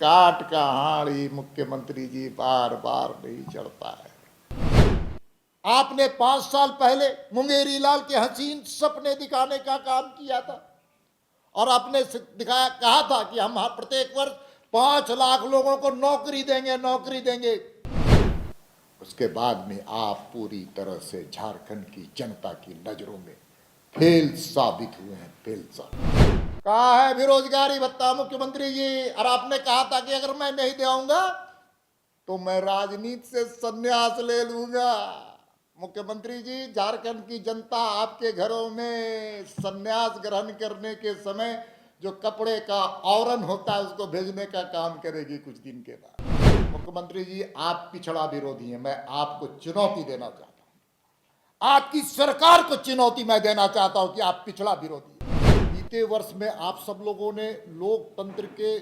काट का हाड़ी मुख्यमंत्री जी बार बार नहीं चढ़ता है। आपने 5 साल पहले मुंगेरी लाल के हसीन सपने दिखाने का काम किया था और आपने दिखाया, कहा था कि हम प्रत्येक वर्ष 5 लाख लोगों को नौकरी देंगे, नौकरी देंगे। उसके बाद में आप पूरी तरह से झारखंड की जनता की नजरों में फेल साबित हुए हैं, फेल साबित। कहा है बेरोजगारी भत्ता मुख्यमंत्री जी, और आपने कहा था कि अगर मैं नहीं देऊंगा तो मैं राजनीति से संन्यास ले लूंगा। मुख्यमंत्री जी, झारखंड की जनता आपके घरों में संन्यास ग्रहण करने के समय जो कपड़े का आवरण होता है उसको भेजने का काम करेगी कुछ दिन के बाद। मुख्यमंत्री जी, आप पिछड़ा विरोधी हैं, मैं आपको चुनौती देना चाहता हूं, आपकी सरकार को चुनौती मैं देना चाहता हूं कि आप पिछड़ा विरोधी हैं। बीते वर्ष में आप सब लोगों ने लोकतंत्र के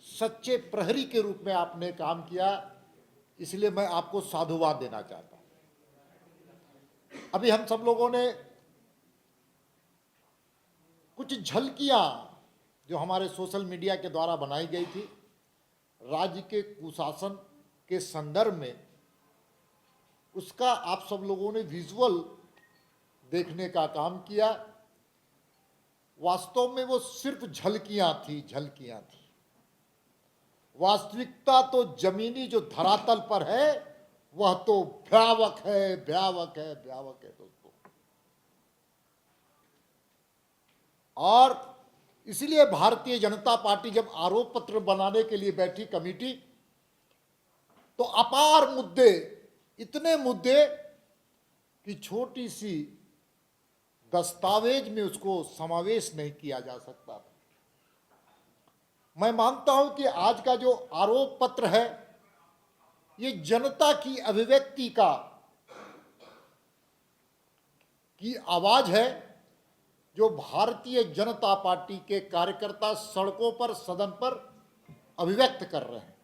सच्चे प्रहरी के रूप में आपने काम किया, इसलिए मैं आपको साधुवाद देना चाहता हूं। अभी हम सब लोगों ने कुछ झलकियां जो हमारे सोशल मीडिया के द्वारा बनाई गई थी राज्य के कुशासन के संदर्भ में, उसका आप सब लोगों ने विजुअल देखने का काम किया। वास्तव में वो सिर्फ झलकियां थी, झलकियां थी। वास्तविकता तो जमीनी जो धरातल पर है वह तो भयावह है, भयावह है, भयावह है दोस्तों। और इसलिए भारतीय जनता पार्टी जब आरोप पत्र बनाने के लिए बैठी कमेटी, तो अपार मुद्दे, इतने मुद्दे कि छोटी सी दस्तावेज में उसको समावेश नहीं किया जा सकता। मैं मानता हूं कि आज का जो आरोप पत्र है ये जनता की अभिव्यक्ति की आवाज है, जो भारतीय जनता पार्टी के कार्यकर्ता सड़कों पर, सदन पर अभिव्यक्त कर रहे हैं।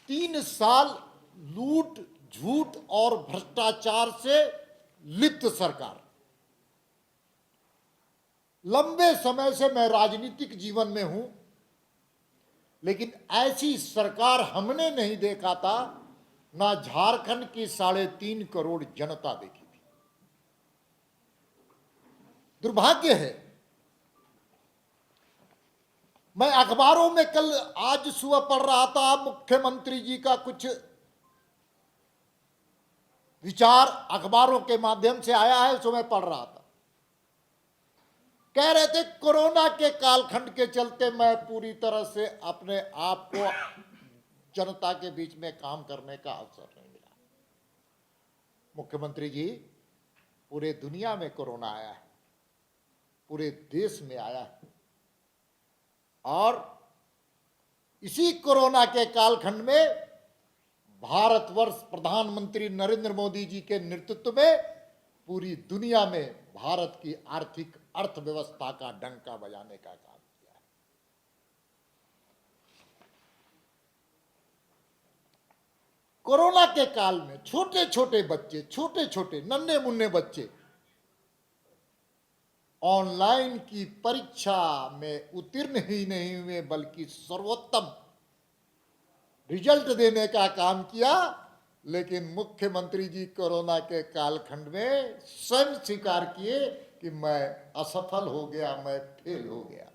3 साल लूट, झूठ और भ्रष्टाचार से लिप्त सरकार। लंबे समय से मैं राजनीतिक जीवन में हूं, लेकिन ऐसी सरकार हमने नहीं देखा था, ना झारखंड की 3.5 करोड़ जनता देखी थी। दुर्भाग्य है, मैं अखबारों में कल, आज सुबह पढ़ रहा था, मुख्यमंत्री जी का कुछ विचार अखबारों के माध्यम से आया है, सो मैं पढ़ रहा था। कह रहे थे कोरोना के कालखंड के चलते मैं पूरी तरह से अपने आप को जनता के बीच में काम करने का अवसर नहीं मिला। मुख्यमंत्री जी, पूरे दुनिया में कोरोना आया है, पूरे देश में आया है, और इसी कोरोना के कालखंड में भारतवर्ष प्रधानमंत्री नरेंद्र मोदी जी के नेतृत्व में पूरी दुनिया में भारत की आर्थिक अर्थव्यवस्था का डंका बजाने का काम किया है। कोरोना के काल में छोटे छोटे बच्चे, छोटे छोटे नन्हे मुन्ने बच्चे ऑनलाइन की परीक्षा में उत्तीर्ण ही नहीं हुए, बल्कि सर्वोत्तम रिजल्ट देने का काम किया। लेकिन मुख्यमंत्री जी कोरोना के कालखंड में स्वयं स्वीकार किए कि मैं असफल हो गया, मैं फेल हो गया।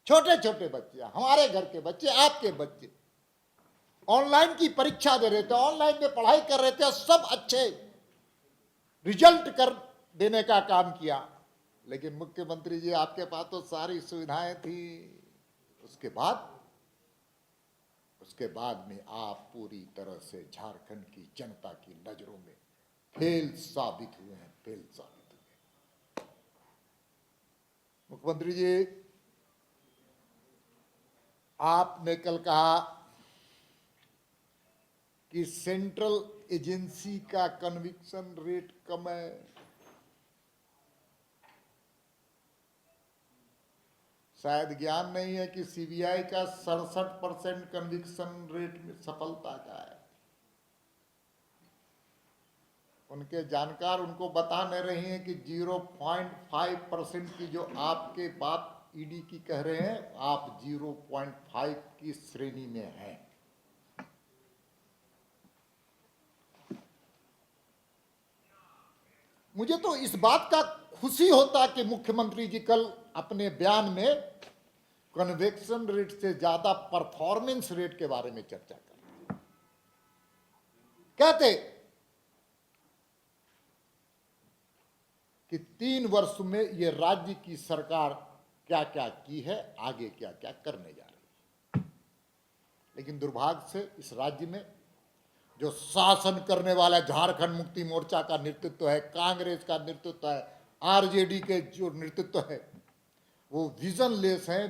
छोटे छोटे बच्चे, हमारे घर के बच्चे, आपके बच्चे ऑनलाइन की परीक्षा दे रहे थे, ऑनलाइन में पढ़ाई कर रहे थे, सब अच्छे रिजल्ट कर देने का काम किया। लेकिन मुख्यमंत्री जी, आपके पास तो सारी सुविधाएं थी। उसके बाद में आप पूरी तरह से झारखंड की जनता की नजरों में फेल साबित हुए हैं, फेल साबित हुए। मुख्यमंत्री जी, आपने कल कहा कि सेंट्रल एजेंसी का कन्विक्शन रेट कम है। शायद ज्ञान नहीं है कि सीबीआई का 67% कन्विक्शन रेट में सफलता का है। उनके जानकार उनको बता नहीं रही हैं कि 0.5% की जो आपके बात ईडी की कह रहे हैं आप 0.5 की श्रेणी में हैं। मुझे तो इस बात का खुशी होता कि मुख्यमंत्री जी कल अपने बयान में कन्वेक्शन रेट से ज्यादा परफॉर्मेंस रेट के बारे में चर्चा करते। कहते कि 3 वर्ष में ये राज्य की सरकार क्या क्या की है, आगे क्या क्या करने जा रही है। लेकिन दुर्भाग्य से इस राज्य में जो शासन करने वाला झारखंड मुक्ति मोर्चा का नेतृत्व है, कांग्रेस का नेतृत्व है, आरजेडी के जो नेतृत्व है, वो विजनलेस है।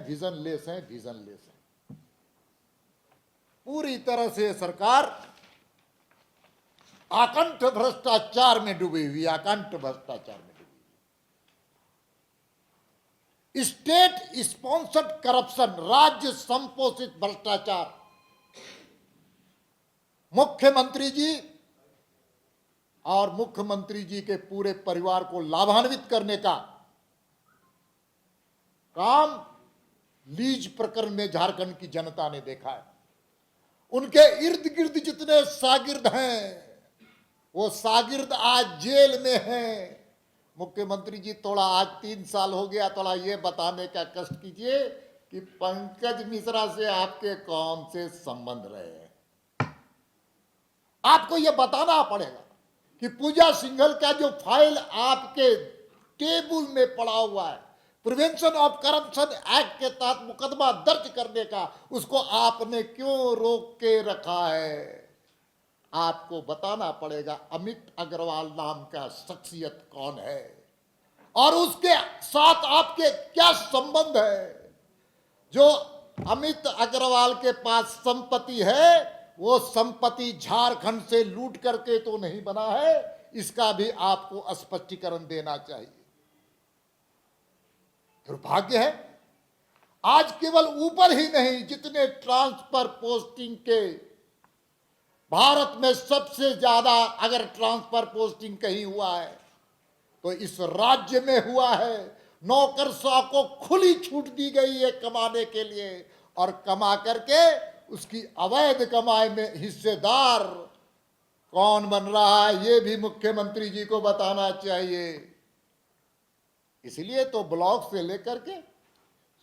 पूरी तरह से सरकार आकंठ भ्रष्टाचार में डूबी हुई, स्टेट स्पॉन्सर्ड करप्शन, राज्य संपोषित भ्रष्टाचार। मुख्यमंत्री जी और मुख्यमंत्री जी के पूरे परिवार को लाभान्वित करने का काम लीज प्रकरण में झारखंड की जनता ने देखा है। उनके इर्द गिर्द जितने शागिर्द हैं, वो शागिर्द आज जेल में हैं। मुख्यमंत्री जी थोड़ा आज 3 साल हो गया, थोड़ा ये बताने का कष्ट कीजिए कि पंकज मिश्रा से आपके कौन से संबंध रहे हैं। आपको यह बताना पड़ेगा कि पूजा सिंघल का जो फाइल आपके टेबल में पड़ा हुआ है, प्रिवेंशन ऑफ करप्शन एक्ट के तहत मुकदमा दर्ज करने का, उसको आपने क्यों रोक के रखा है। आपको बताना पड़ेगा अमित अग्रवाल नाम का शख्सियत कौन है और उसके साथ आपके क्या संबंध है। जो अमित अग्रवाल के पास संपत्ति है, वो संपत्ति झारखंड से लूट करके तो नहीं बना है, इसका भी आपको स्पष्टीकरण देना चाहिए। दुर्भाग्य है आज केवल ऊपर ही नहीं, जितने ट्रांसफर पोस्टिंग के भारत में सबसे ज्यादा अगर ट्रांसफर पोस्टिंग कहीं हुआ है तो इस राज्य में हुआ है। नौकरशाह को खुली छूट दी गई है कमाने के लिए, और कमा करके उसकी अवैध कमाई में हिस्सेदार कौन बन रहा है, ये भी मुख्यमंत्री जी को बताना चाहिए। इसलिए तो ब्लॉक से लेकर के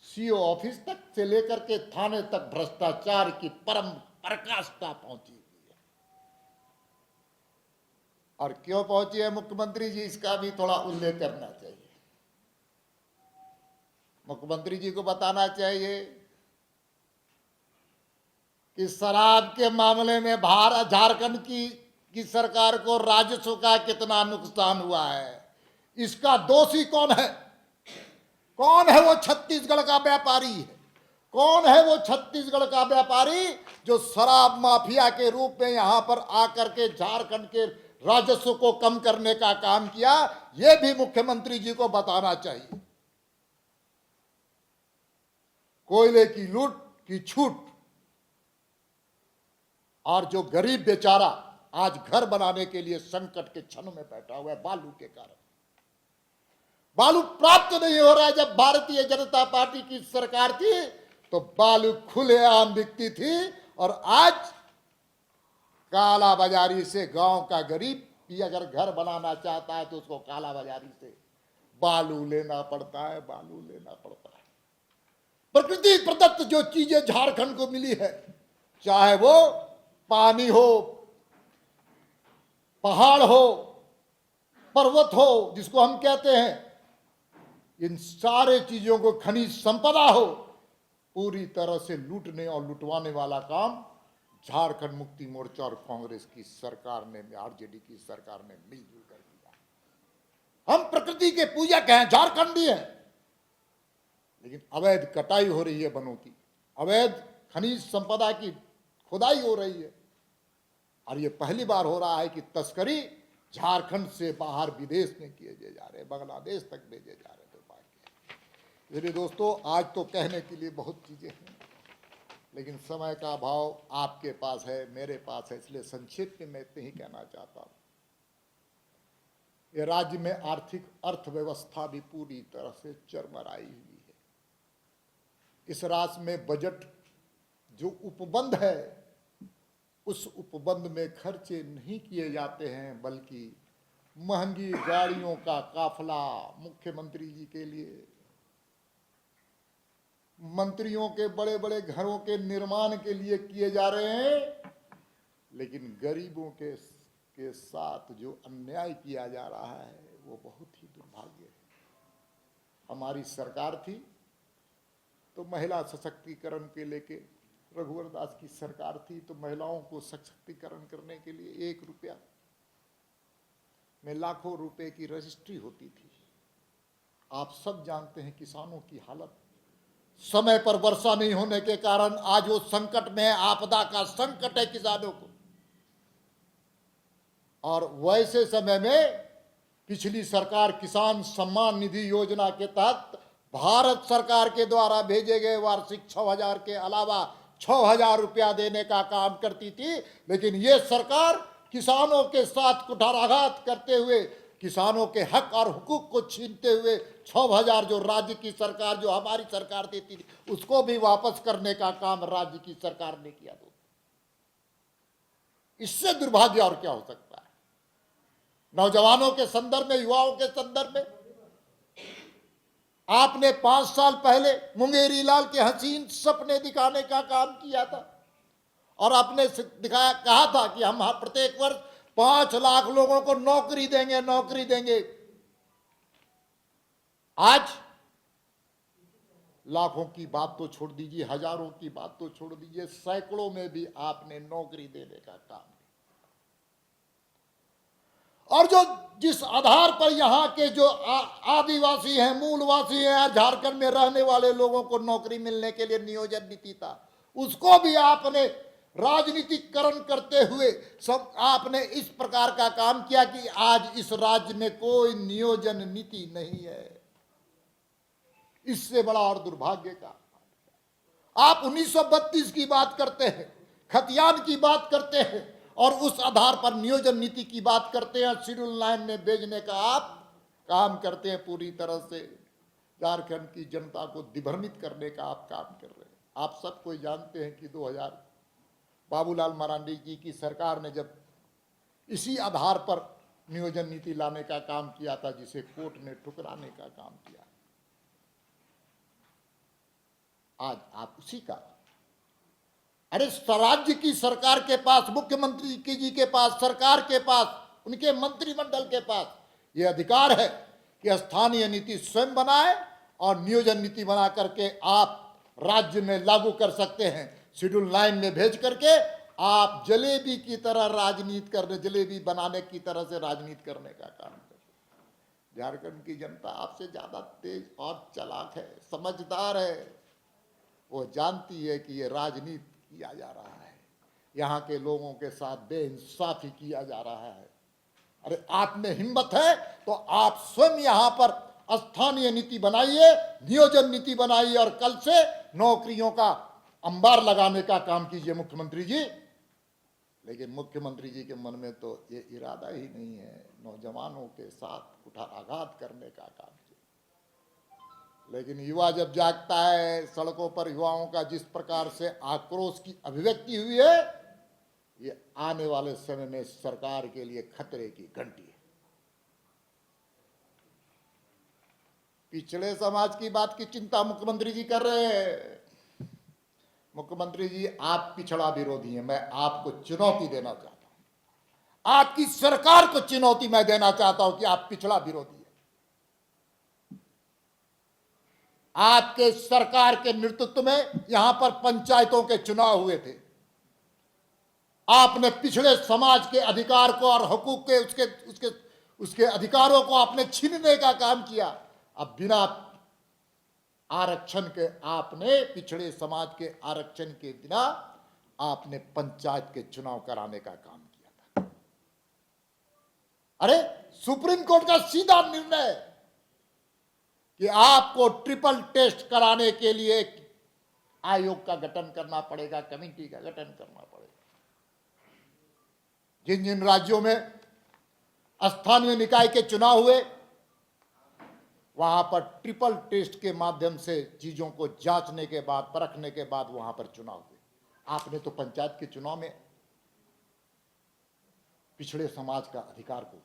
सीओ ऑफिस तक से लेकर के थाने तक भ्रष्टाचार की परम पराकाष्ठा पहुंची हुई है। और क्यों पहुंची है मुख्यमंत्री जी, इसका भी थोड़ा उल्लेख करना चाहिए। मुख्यमंत्री जी को बताना चाहिए कि शराब के मामले में भारत झारखंड की सरकार को राजस्व का कितना नुकसान हुआ है, इसका दोषी कौन है। कौन है वो छत्तीसगढ़ का व्यापारी है, कौन है वो छत्तीसगढ़ का व्यापारी जो शराब माफिया के रूप में यहां पर आकर के झारखंड के राजस्व को कम करने का काम किया, ये भी मुख्यमंत्री जी को बताना चाहिए। कोयले की लूट की छूट, और जो गरीब बेचारा आज घर बनाने के लिए संकट के क्षणों में बैठा हुआ है बालू के कारण, बालू प्राप्त नहीं हो रहा है। जब भारतीय जनता पार्टी की सरकार थी तो बालू खुलेआम बिकती थी, और आज काला बाजारी से गांव का गरीब भी अगर घर बनाना चाहता है तो उसको काला बाजारी से बालू लेना पड़ता है। प्रकृति प्रदत्त जो चीजें झारखंड को मिली है, चाहे वो पानी हो, पहाड़ हो, पर्वत हो जिसको हम कहते हैं, इन सारे चीजों को खनिज संपदा हो, पूरी तरह से लूटने और लुटवाने वाला काम झारखंड मुक्ति मोर्चा और कांग्रेस की सरकार ने, आरजेडी की सरकार ने मिलजुल कर किया। हम प्रकृति के पूजक हैं, झारखंडी हैं, लेकिन अवैध कटाई हो रही है वनों की, अवैध खनिज संपदा की खुदाई हो रही है, और ये पहली बार हो रहा है कि तस्करी झारखंड से बाहर विदेश में किए जा रहे हैं, बांग्लादेश तक भेजे जा रहे हैं। इसलिए दोस्तों, आज तो कहने के लिए बहुत चीजें हैं, लेकिन समय का अभाव आपके पास है, मेरे पास है, इसलिए संक्षेप में मैं इतना ही कहना चाहता हूं। ये राज्य में आर्थिक अर्थव्यवस्था भी पूरी तरह से चरमराई हुई है। इस राष्ट्र में बजट जो उपबंध है, उस उपबंध में खर्चे नहीं किए जाते हैं, बल्कि महंगी गाड़ियों का काफिला मुख्यमंत्री जी के लिए, मंत्रियों के बड़े बड़े घरों के निर्माण के लिए किए जा रहे हैं। लेकिन गरीबों के साथ जो अन्याय किया जा रहा है वो बहुत ही दुर्भाग्य है। हमारी सरकार थी तो महिला सशक्तिकरण के लेके, रघुवर दास की सरकार थी तो महिलाओं को सशक्तिकरण करने के लिए 1 रुपया में लाखों रुपए की रजिस्ट्री होती थी। आप सब जानते हैं किसानों की हालत, समय पर वर्षा नहीं होने के कारण आज वो संकट में है, आपदा का संकट है किसानों को। और वैसे समय में पिछली सरकार किसान सम्मान निधि योजना के तहत भारत सरकार के द्वारा भेजे गए वार्षिक 6,000 के अलावा 6,000 रुपया देने का काम करती थी। लेकिन ये सरकार किसानों के साथ कुठाराघात करते हुए, किसानों के हक और हुकूक को छीनते हुए 6,000 जो राज्य की सरकार, जो हमारी सरकार देती थी, उसको भी वापस करने का काम राज्य की सरकार ने किया। तो इससे दुर्भाग्य और क्या हो सकता है? नौजवानों के संदर्भ में, युवाओं के संदर्भ में आपने 5 साल पहले मुंगेरी लाल के हसीन सपने दिखाने का काम किया था और आपने दिखाया, कहा था कि हम प्रत्येक वर्ष 5 लाख लोगों को नौकरी देंगे, नौकरी देंगे। आज लाखों की बात तो छोड़ दीजिए, हजारों की बात तो छोड़ दीजिए, सैकड़ों में भी आपने नौकरी देने का काम किया। और जो जिस आधार पर यहाँ के जो आदिवासी हैं, मूलवासी हैं, झारखंड में रहने वाले लोगों को नौकरी मिलने के लिए नियोजन नीति था, उसको भी आपने राजनीतिकरण करते हुए सब आपने इस प्रकार का काम किया कि आज इस राज्य में कोई नियोजन नीति नहीं है। इससे बड़ा और दुर्भाग्य का आप 1932 की बात करते हैं, खतियान की बात करते हैं और उस आधार पर नियोजन नीति की बात करते हैं, शेड्यूल 9 में भेजने का आप काम करते हैं। पूरी तरह से झारखंड की जनता को दिग्भ्रमित करने का आप काम कर रहे हैं। आप सब कोई जानते हैं कि 2000 बाबूलाल मरांडी जी की सरकार ने जब इसी आधार पर नियोजन नीति लाने का काम किया था, जिसे कोर्ट ने ठुकराने का काम किया। आज आप उसी का, अरे स्वराज्य की सरकार के पास, मुख्यमंत्री जी के पास, सरकार के पास, उनके मंत्रिमंडल के पास यह अधिकार है कि स्थानीय नीति स्वयं बनाए और नियोजन नीति बना करके आप राज्य में लागू कर सकते हैं। शेड्यूल 9 में भेज करके आप जलेबी की तरह राजनीति करने, जलेबी बनाने की तरह से राजनीति करने का काम करते। झारखंड की जनता आपसे ज्यादा तेज और चालाक है, समझदार है। वो जानती है कि ये राजनीति किया जा रहा है, यहाँ के लोगों के साथ बेइंसाफी किया जा रहा है। अरे आप में हिम्मत है तो आप स्वयं यहाँ पर स्थानीय नीति बनाइए, नियोजन नीति बनाइए और कल से नौकरियों का अंबार लगाने का काम कीजिए मुख्यमंत्री जी। लेकिन मुख्यमंत्री जी के मन में तो ये इरादा ही नहीं है नौजवानों के साथ कुठाराघात करने का काम। लेकिन युवा जब जागता है, सड़कों पर युवाओं का जिस प्रकार से आक्रोश की अभिव्यक्ति हुई है, ये आने वाले समय में सरकार के लिए खतरे की घंटी है। पिछड़े समाज की बात की चिंता मुख्यमंत्री जी कर रहे हैं। मुख्यमंत्री जी, आप पिछड़ा विरोधी हैं। मैं आपको चुनौती देना चाहता हूं, आपकी सरकार को चुनौती मैं देना चाहता हूं कि आप पिछड़ा विरोधी। आपके सरकार के नेतृत्व में यहां पर पंचायतों के चुनाव हुए थे। आपने पिछड़े समाज के अधिकार को और हुकूक के उसके अधिकारों को आपने छीनने का काम किया। अब बिना आरक्षण के आपने पिछड़े समाज के आरक्षण के बिना आपने पंचायत के चुनाव कराने का काम किया था। अरे सुप्रीम कोर्ट का सीधा निर्णय कि आपको ट्रिपल टेस्ट कराने के लिए एक आयोग का गठन करना पड़ेगा, कमेटी का गठन करना पड़ेगा। जिन जिन राज्यों में स्थानीय निकाय के चुनाव हुए, वहां पर ट्रिपल टेस्ट के माध्यम से चीजों को जांचने के बाद, परखने के बाद वहां पर चुनाव हुए। आपने तो पंचायत के चुनाव में पिछड़े समाज का अधिकार को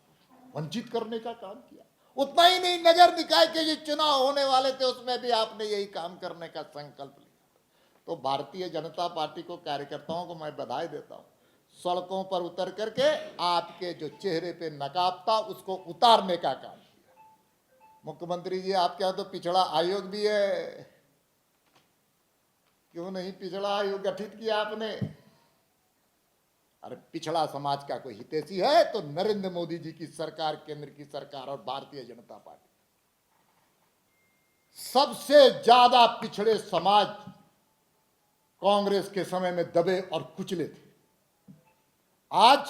वंचित करने का काम किया। उतना ही नहीं, नगर निकाय के जो चुनाव होने वाले थे उसमें भी आपने यही काम करने का संकल्प लिया। तो भारतीय जनता पार्टी को, कार्यकर्ताओं को मैं बधाई देता हूं। सड़कों पर उतर करके आपके जो चेहरे पे नकाब था उसको उतारने का काम किया। मुख्यमंत्री जी, आपके यहां तो पिछड़ा आयोग भी है, क्यों नहीं पिछड़ा आयोग गठित किया आपने? अरे पिछड़ा समाज का कोई हितैषी है तो नरेंद्र मोदी जी की सरकार, केंद्र की सरकार और भारतीय जनता पार्टी। सबसे ज्यादा पिछड़े समाज कांग्रेस के समय में दबे और कुचले थे। आज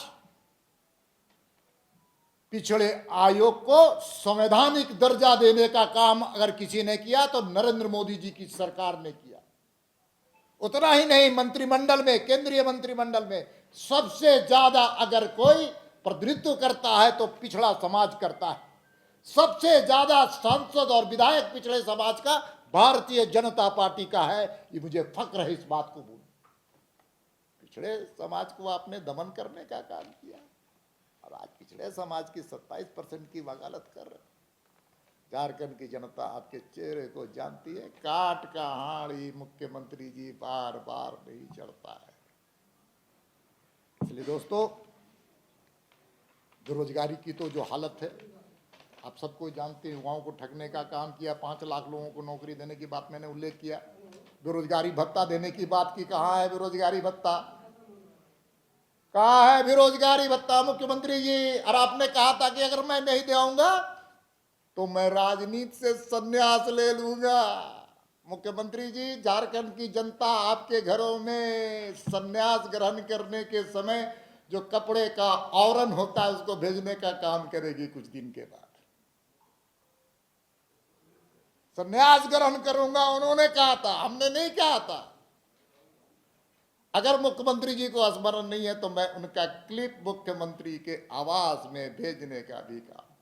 पिछड़े आयोग को संवैधानिक दर्जा देने का काम अगर किसी ने किया तो नरेंद्र मोदी जी की सरकार ने किया। उतना ही नहीं, मंत्रिमंडल में, केंद्रीय मंत्रिमंडल में सबसे ज्यादा अगर कोई प्रतिनिधित्व करता है तो पिछड़ा समाज करता है। सबसे ज्यादा सांसद और विधायक पिछड़े समाज का भारतीय जनता पार्टी का है। ये मुझे फक्र है इस बात को बोल। पिछड़े समाज को आपने दमन करने का काम किया और आज पिछड़े समाज की 27% की वकालत कर रहे। झारखंड की जनता आपके चेहरे को जानती है। काट का हाड़ी मुख्यमंत्री जी बार बार नहीं चढ़ता है। इसलिए दोस्तों, बेरोजगारी की तो जो हालत है आप सबको जानते हैं। युवाओं को ठगने का काम किया। 5 लाख लोगों को नौकरी देने की बात मैंने उल्लेख किया। बेरोजगारी भत्ता देने की बात की, कहाँ है बेरोजगारी भत्ता? कहाँ है बेरोजगारी भत्ता मुख्यमंत्री जी? और आपने कहा था कि अगर मैं नहीं देऊंगा तो मैं राजनीति से संन्यास ले लूंगा। मुख्यमंत्री जी, झारखंड की जनता आपके घरों में संन्यास ग्रहण करने के समय जो कपड़े का आवरण होता है उसको भेजने का काम करेगी कुछ दिन के बाद। संन्यास ग्रहण करूंगा उन्होंने कहा था, हमने नहीं कहा था। अगर मुख्यमंत्री जी को स्मरण नहीं है तो मैं उनका क्लिप मुख्यमंत्री के आवास में भेजने का भी काम करूंगा।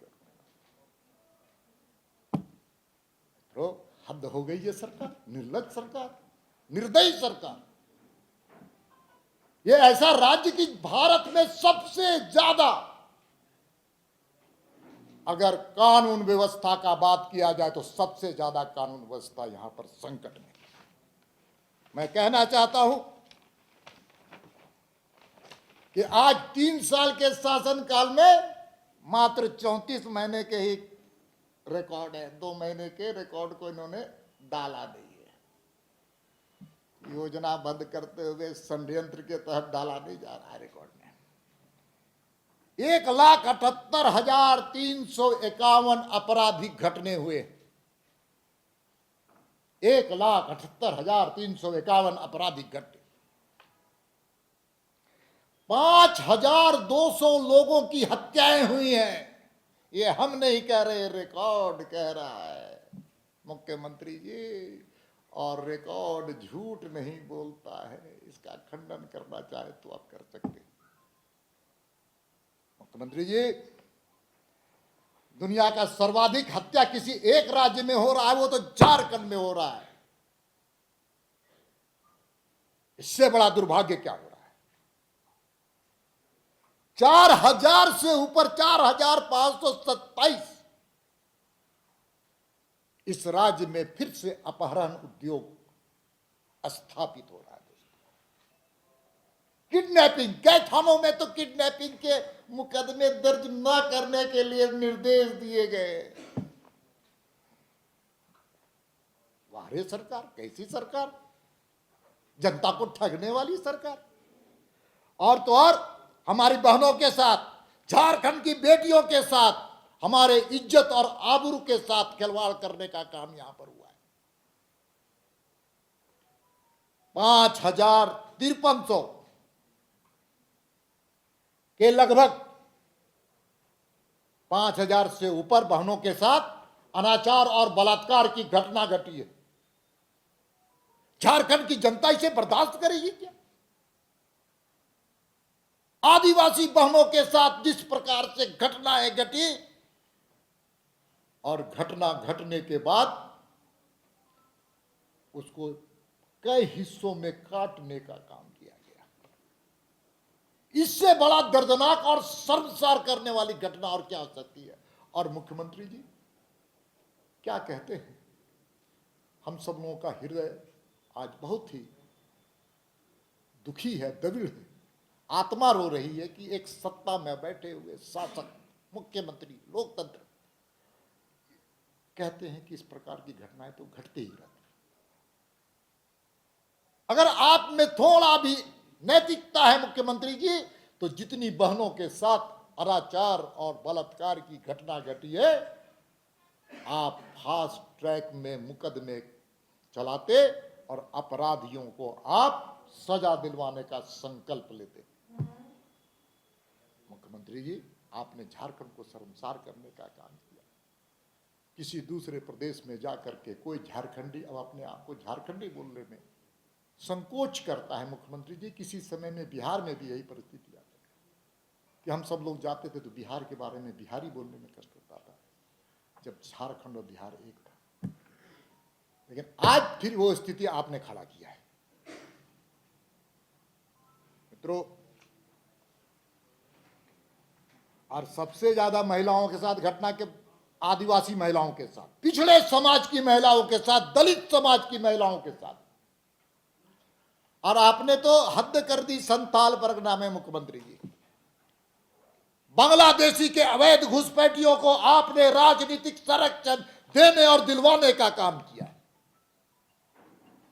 तो हद हो गई है सरकार, निर्लज सरकार, निर्दयी सरकार। ये ऐसा राज्य कि भारत में सबसे ज्यादा अगर कानून व्यवस्था का बात किया जाए तो सबसे ज्यादा कानून व्यवस्था यहां पर संकट में। मैं कहना चाहता हूं कि आज 3 साल के शासनकाल में मात्र 34 महीने के ही रिकॉर्ड है। 2 महीने के रिकॉर्ड को इन्होंने डाला नहीं है। योजना बंद करते हुए षड्यंत्र के तहत डाला नहीं जा रहा है रिकॉर्ड में। 1,78,351 आपराधिक घटने हुए। 1,78,351 आपराधिक घटने। 5,200 लोगों की हत्याएं हुई हैं। ये हम नहीं कह रहे, रिकॉर्ड कह रहा है मुख्यमंत्री जी। और रिकॉर्ड झूठ नहीं बोलता है। इसका खंडन करना चाहे तो आप कर सकते हैं। मुख्यमंत्री जी, दुनिया का सर्वाधिक हत्या किसी एक राज्य में हो रहा है, वो तो झारखंड में हो रहा है। इससे बड़ा दुर्भाग्य क्या हो रहा है? 4,000 से ऊपर 4,527 इस राज्य में फिर से अपहरण उद्योग स्थापित हो रहा है। किडनैपिंग, कई थानों में तो किडनैपिंग के मुकदमे दर्ज न करने के लिए निर्देश दिए गए। वाह रे सरकार, कैसी सरकार! जनता को ठगने वाली सरकार। और तो और हमारी बहनों के साथ, झारखंड की बेटियों के साथ, हमारे इज्जत और आबरू के साथ खिलवाड़ करने का काम यहां पर हुआ है। 5,5300 के लगभग 5,000 से ऊपर बहनों के साथ अनाचार और बलात्कार की घटना घटी है। झारखंड की जनता इसे बर्दाश्त करेगी क्या? आदिवासी बहनों के साथ जिस प्रकार से घटनाएं घटी, और घटना घटने के बाद उसको कई हिस्सों में काटने का काम किया गया। इससे बड़ा दर्दनाक और शर्मसार करने वाली घटना और क्या हो सकती है। और मुख्यमंत्री जी क्या कहते हैं, हम सब लोगों का हृदय आज बहुत ही दुखी है, द्रविड़ है, आत्मा रो रही है कि एक सत्ता में बैठे हुए शासक, मुख्यमंत्री, लोकतंत्र कहते हैं कि इस प्रकार की घटनाएं तो घटती ही रहती। अगर आप में थोड़ा भी नैतिकता है मुख्यमंत्री जी, तो जितनी बहनों के साथ अनाचार और बलात्कार की घटना घटी है, आप फास्ट ट्रैक में मुकदमे चलाते और अपराधियों को आप सजा दिलवाने का संकल्प लेते। मुख्यमंत्री जी, आपने झारखंड को शर्मसार करने का काम किया। किसी दूसरे प्रदेश में जाकर के कोई झारखंडी अब अपने आप को झारखंडी बोलने में संकोच करता है। मुख्यमंत्री जी, किसी समय में बिहार में भी यही परिस्थिति आती कि हम सब लोग जाते थे तो बिहार के बारे में बिहारी बोलने में कष्ट होता था, जब झारखंड और बिहार एक था। लेकिन आज फिर वो स्थिति आपने खड़ा किया है। मित्रों, और सबसे ज्यादा महिलाओं के साथ घटना के आदिवासी महिलाओं के साथ, पिछड़े समाज की महिलाओं के साथ, दलित समाज की महिलाओं के साथ, और आपने तो हद कर दी संथाल परगना में। मुख्यमंत्री जी, बांग्लादेशी के अवैध घुसपैठियों को आपने राजनीतिक संरक्षण देने और दिलवाने का काम किया है।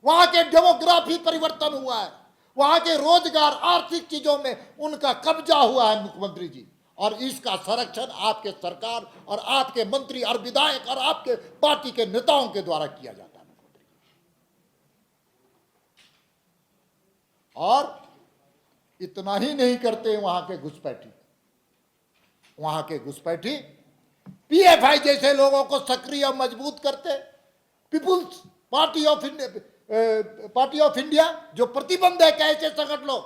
वहां के डेमोग्राफी परिवर्तन हुआ है, वहां के रोजगार, आर्थिक चीजों में उनका कब्जा हुआ है मुख्यमंत्री जी, और इसका संरक्षण आपके सरकार और आपके मंत्री और विधायक और आपके पार्टी के नेताओं के द्वारा किया जाता है मुख्यमंत्री। और इतना ही नहीं करते वहां के घुसपैठी, वहां के घुसपैठी पीएफआई जैसे लोगों को सक्रिय और मजबूत करते। पीपुल्स पार्टी ऑफ इंडिया जो प्रतिबंध है कैसे संगठनों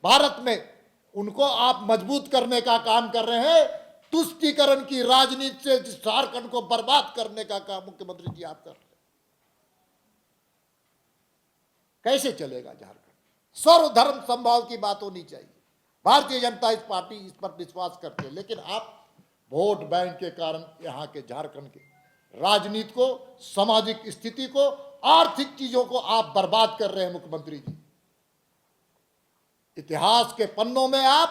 भारत में, उनको आप मजबूत करने का काम कर रहे हैं। तुष्टीकरण की राजनीति से झारखंड को बर्बाद करने का काम मुख्यमंत्री जी आप कर रहे हैं। कैसे चलेगा झारखंड? सर्वधर्म संभाव की बात होनी चाहिए। भारतीय जनता पार्टी इस पर विश्वास करते हैं, लेकिन आप वोट बैंक के कारण यहां के झारखंड के राजनीति को, सामाजिक स्थिति को, आर्थिक चीजों को आप बर्बाद कर रहे हैं मुख्यमंत्री जी। इतिहास के पन्नों में आप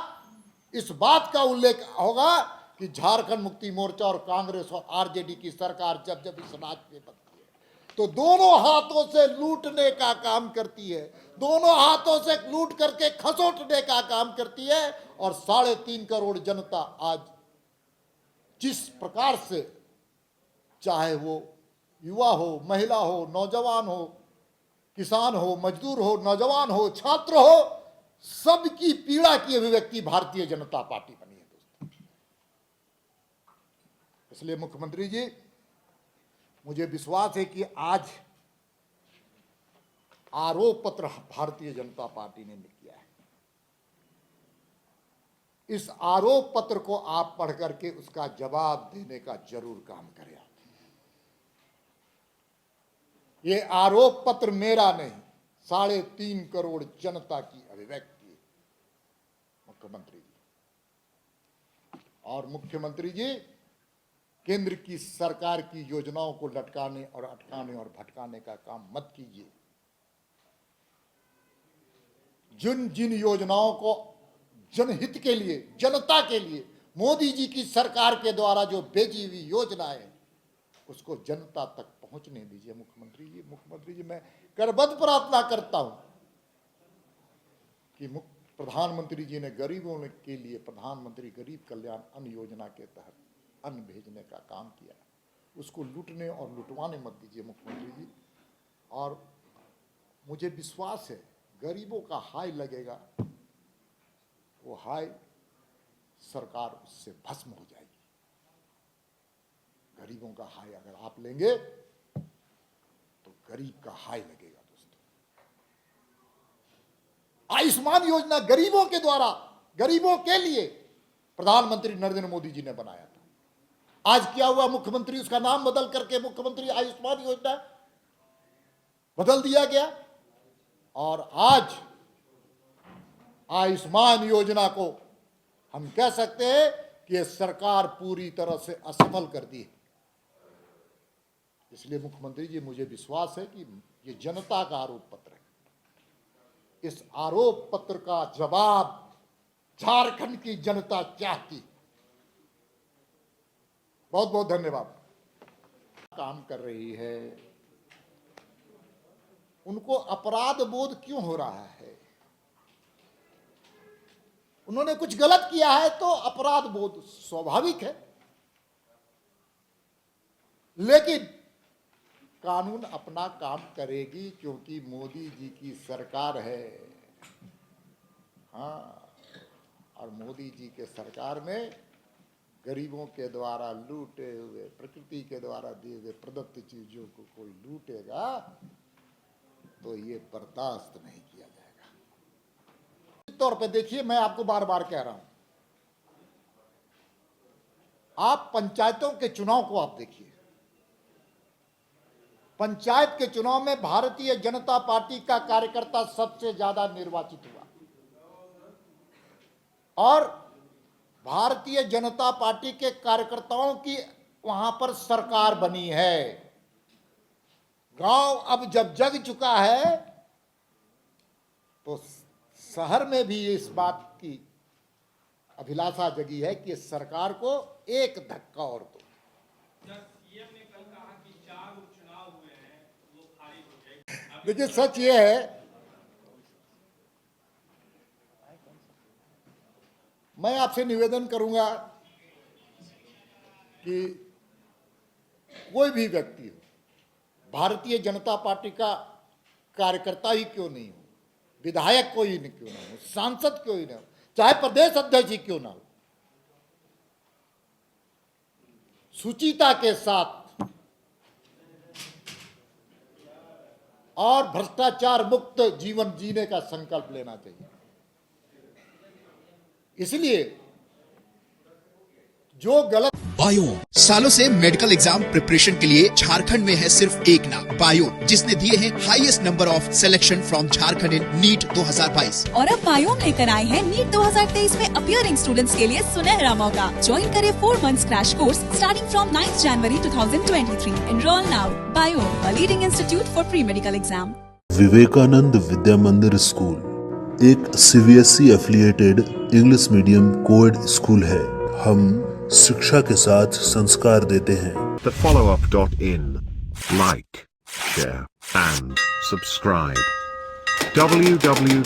इस बात का उल्लेख होगा कि झारखंड मुक्ति मोर्चा और कांग्रेस और आरजेडी की सरकार जब जब इस राज्य में बनती है तो दोनों हाथों से लूटने का काम करती है, दोनों हाथों से लूट करके खसोटने का काम करती है। और 3.5 करोड़ जनता आज जिस प्रकार से, चाहे वो युवा हो, महिला हो, नौजवान हो, किसान हो, मजदूर हो, नौजवान हो, छात्र हो, सबकी पीड़ा की अभिव्यक्ति भारतीय जनता पार्टी बनी है दोस्तों। इसलिए मुख्यमंत्री जी, मुझे विश्वास है कि आज आरोप पत्र भारतीय जनता पार्टी ने किया है, इस आरोप पत्र को आप पढ़ करके उसका जवाब देने का जरूर काम करें। ये आरोप पत्र मेरा नहीं, 3.5 करोड़ जनता की अभिव्यक्ति है मुख्यमंत्री जी। और मुख्यमंत्री जी, केंद्र की सरकार की योजनाओं को लटकाने और अटकाने और भटकाने का काम मत कीजिए। जिन जिन योजनाओं को जनहित के लिए, जनता के लिए मोदी जी की सरकार के द्वारा जो भेजी हुई योजनाएं, उसको जनता तक पहुंचने दीजिए मुख्यमंत्री जी। मुख्यमंत्री जी, मैं करबद्ध प्रार्थना करता हूं कि प्रधानमंत्री जी ने गरीबों के लिए प्रधानमंत्री गरीब कल्याण अन्न योजना के तहत अन्न भेजने का काम किया, उसको लूटने और लुटवाने मत दीजिए मुख्यमंत्री जी। और मुझे विश्वास है गरीबों का हाय लगेगा, वो हाय सरकार उससे भस्म हो जाएगी। गरीबों का हाय अगर आप लेंगे तो गरीब का हाय लगेगा दोस्तों। आयुष्मान योजना गरीबों के द्वारा, गरीबों के लिए प्रधानमंत्री नरेंद्र मोदी जी ने बनाया था। आज क्या हुआ, मुख्यमंत्री उसका नाम बदल करके मुख्यमंत्री आयुष्मान योजना बदल दिया गया और आज आयुष्मान योजना को हम कह सकते हैं कि यह सरकार पूरी तरह से असफल कर दी है। इसलिए मुख्यमंत्री जी, मुझे विश्वास है कि ये जनता का आरोप पत्र है। इस आरोप पत्र का जवाब झारखंड की जनता चाहती। बहुत बहुत धन्यवाद। काम कर रही है, उनको अपराध बोध क्यों हो रहा है? उन्होंने कुछ गलत किया है तो अपराध बोध स्वाभाविक है, लेकिन कानून अपना काम करेगी क्योंकि मोदी जी की सरकार है। हाँ, और मोदी जी के सरकार में गरीबों के द्वारा लूटे हुए, प्रकृति के द्वारा दिए हुए प्रदत्त चीजों को कोई लूटेगा तो ये बर्दाश्त नहीं किया जाएगा। तौर पे देखिए, मैं आपको बार बार कह रहा हूं, आप पंचायतों के चुनाव को आप देखिए। पंचायत के चुनाव में भारतीय जनता पार्टी का कार्यकर्ता सबसे ज्यादा निर्वाचित हुआ और भारतीय जनता पार्टी के कार्यकर्ताओं की वहां पर सरकार बनी है। गांव अब जब जग चुका है तो शहर में भी इस बात की अभिलाषा जगी है कि सरकार को एक धक्का और दो। सीएम ने कल कहा कि 4 उपचुनाव हुए हैं, वो खारिज हो जाएंगे। देखिए, सच ये है, मैं आपसे निवेदन करूंगा कि कोई भी व्यक्ति हो, भारतीय जनता पार्टी का कार्यकर्ता ही क्यों नहीं हो, विधायक कोई क्यों ना हो, सांसद क्यों ही ना हो, चाहे प्रदेश अध्यक्ष ही क्यों ना हो, शुचिता के साथ और भ्रष्टाचार मुक्त जीवन जीने का संकल्प लेना चाहिए। इसलिए जो गलत बायोम सालों से मेडिकल एग्जाम प्रिपरेशन के लिए झारखंड में है सिर्फ एक नाम, बायोम, जिसने दिए हैं highest number of selection from Jharkhand in NEET 2022। और अब बायोम लेकर आए हैं नीट 2023 में अपीयरिंग स्टूडेंट्स के लिए सुनहरा मौका। ज्वाइन करें 4 months crash course starting from 9 January 2023। Enroll now. Biome, a leading institute for pre-medical exam। Vivekananda Vidya Mandir school एक CBSE affiliated English medium coed school है। हम शिक्षा के साथ संस्कार देते हैं। The followup.in. Like, share, and subscribe. www.thefollowup.in